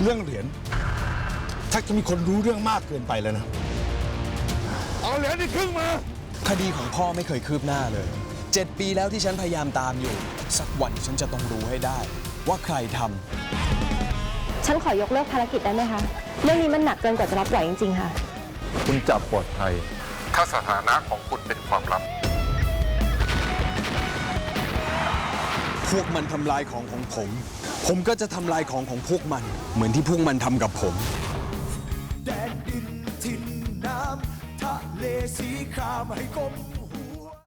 เรื่องเหรียญถ้าจะมีคนรู้เรื่องมากเกินไปแล้วนะเอาเหรียญนี่ครึ่งมาคดีของพ่อไม่เคยคืบหน้าเลย7 ปีแล้วที่ฉันพยายามตามอยู่สักวันฉันจะต้องรู้ให้ได้ว่าใครทำฉันขอยกเลิกภารกิจได้ไหมคะเรื่องนี้มันหนักเกินกว่าจะรับไหวจริงๆค่ะคุณจับปลอดภัยถ้าสถานะของคุณเป็นความลับพวกมันทำลายของผมก็จะทำลายของพวกมันเหมือนที่พวกมันทำกับผมแดนดินถิ่นน้ำทะเลสีครามให้กลม